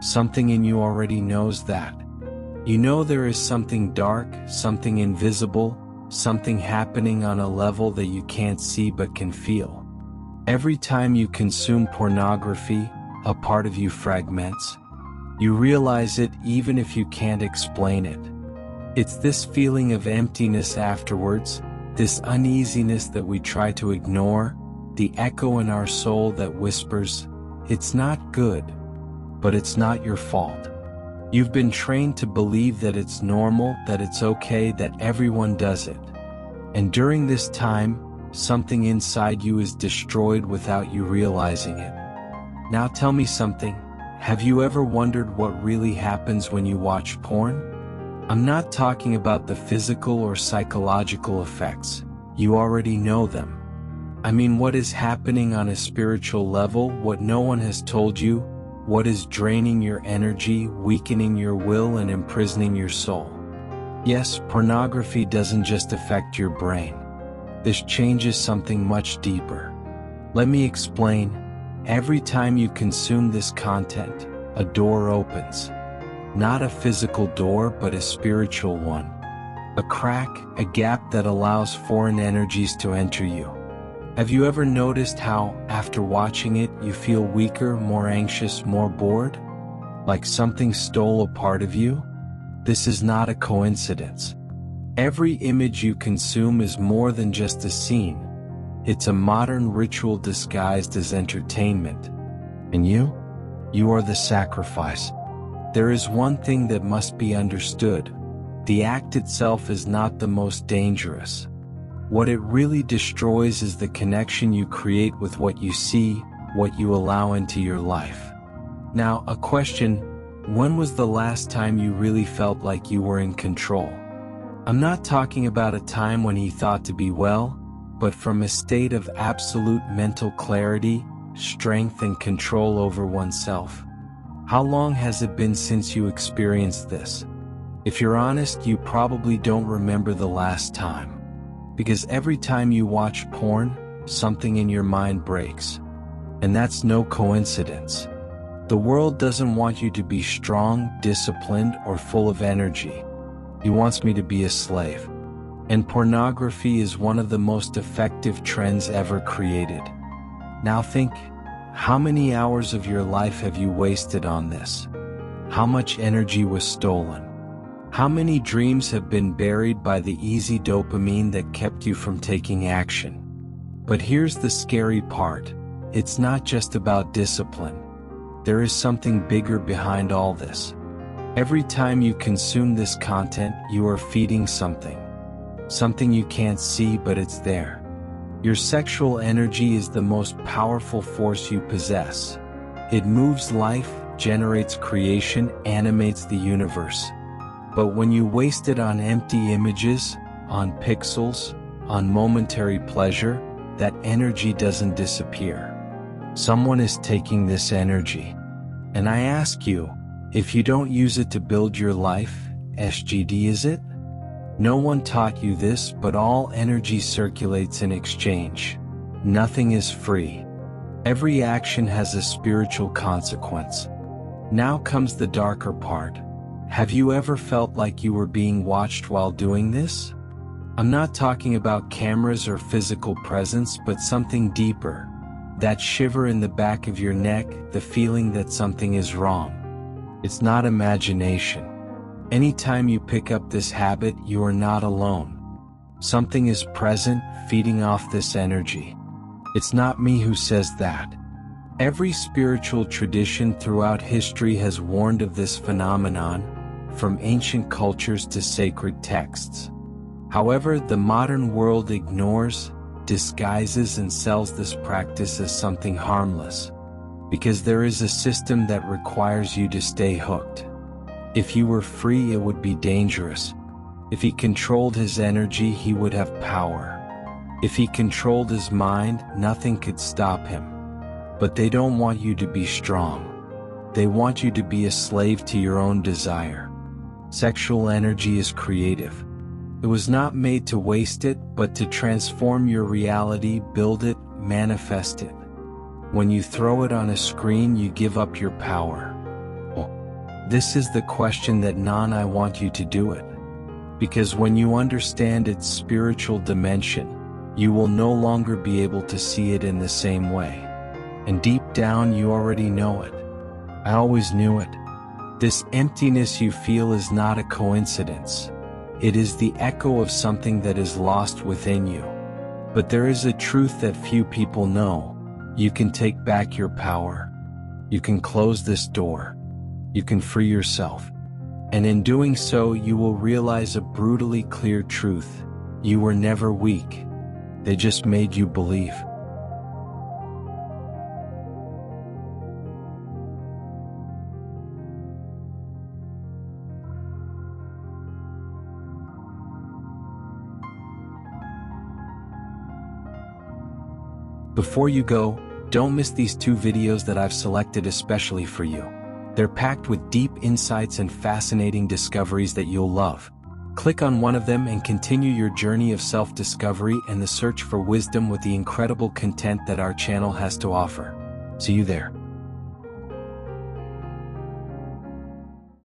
Something in you already knows that. You know there is something dark, something invisible, something happening on a level that you can't see but can feel. Every time you consume pornography, a part of you fragments. You realize it even if you can't explain it. It's this feeling of emptiness afterwards, this uneasiness that we try to ignore, the echo in our soul that whispers, "It's not good." But it's not your fault. You've been trained to believe that it's normal, that it's okay, that everyone does it. And during this time, something inside you is destroyed without you realizing it. Now tell me something. Have you ever wondered what really happens when you watch porn? I'm not talking about the physical or psychological effects. You already know them. I mean, what is happening on a spiritual level, what no one has told you, what is draining your energy, weakening your will, and imprisoning your soul. Yes, pornography doesn't just affect your brain. This changes something much deeper. Let me explain. Every time you consume this content, a door opens. Not a physical door, but a spiritual one. A crack, a gap that allows foreign energies to enter you. Have you ever noticed how, after watching it, you feel weaker, more anxious, more bored? Like something stole a part of you? This is not a coincidence. Every image you consume is more than just a scene. It's a modern ritual disguised as entertainment. And you? You are the sacrifice. There is one thing that must be understood. The act itself is not the most dangerous. What it really destroys is the connection you create with what you see, what you allow into your life. Now, a question: when was the last time you really felt like you were in control? I'm not talking about a time when he thought to be well, but from a state of absolute mental clarity, strength, and control over oneself. How long has it been since you experienced this? If you're honest, you probably don't remember the last time. Because every time you watch porn, something in your mind breaks. And that's no coincidence. The world doesn't want you to be strong, disciplined, or full of energy. It wants me to be a slave. And pornography is one of the most effective trends ever created. Now think, how many hours of your life have you wasted on this? How much energy was stolen? How many dreams have been buried by the easy dopamine that kept you from taking action? But here's the scary part. It's not just about discipline. There is something bigger behind all this. Every time you consume this content, you are feeding something. Something you can't see, but it's there. Your sexual energy is the most powerful force you possess. It moves life, generates creation, animates the universe. But when you waste it on empty images, on pixels, on momentary pleasure, that energy doesn't disappear. Someone is taking this energy. And I ask you, if you don't use it to build your life, SGD is it? No one taught you this, but all energy circulates in exchange. Nothing is free. Every action has a spiritual consequence. Now comes the darker part. Have you ever felt like you were being watched while doing this? I'm not talking about cameras or physical presence, but something deeper. That shiver in the back of your neck, the feeling that something is wrong. It's not imagination. Anytime you pick up this habit, you are not alone. Something is present, feeding off this energy. It's not me who says that. Every spiritual tradition throughout history has warned of this phenomenon, from ancient cultures to sacred texts. However, the modern world ignores, disguises, and sells this practice as something harmless. Because there is a system that requires you to stay hooked. If you were free, it would be dangerous. If he controlled his energy, he would have power. If he controlled his mind, nothing could stop him. But they don't want you to be strong. They want you to be a slave to your own desire. Sexual energy is creative. It was not made to waste it, but to transform your reality, build it, manifest it. When you throw it on a screen, you give up your power. This is the question that I want you to do it. Because when you understand its spiritual dimension, you will no longer be able to see it in the same way. And deep down you already know it. I always knew it. This emptiness you feel is not a coincidence. It is the echo of something that is lost within you. But there is a truth that few people know. You can take back your power. You can close this door. You can free yourself. And in doing so, you will realize a brutally clear truth. You were never weak. They just made you believe. Before you go, don't miss these 2 videos that I've selected especially for you. They're packed with deep insights and fascinating discoveries that you'll love. Click on one of them and continue your journey of self-discovery and the search for wisdom with the incredible content that our channel has to offer. See you there.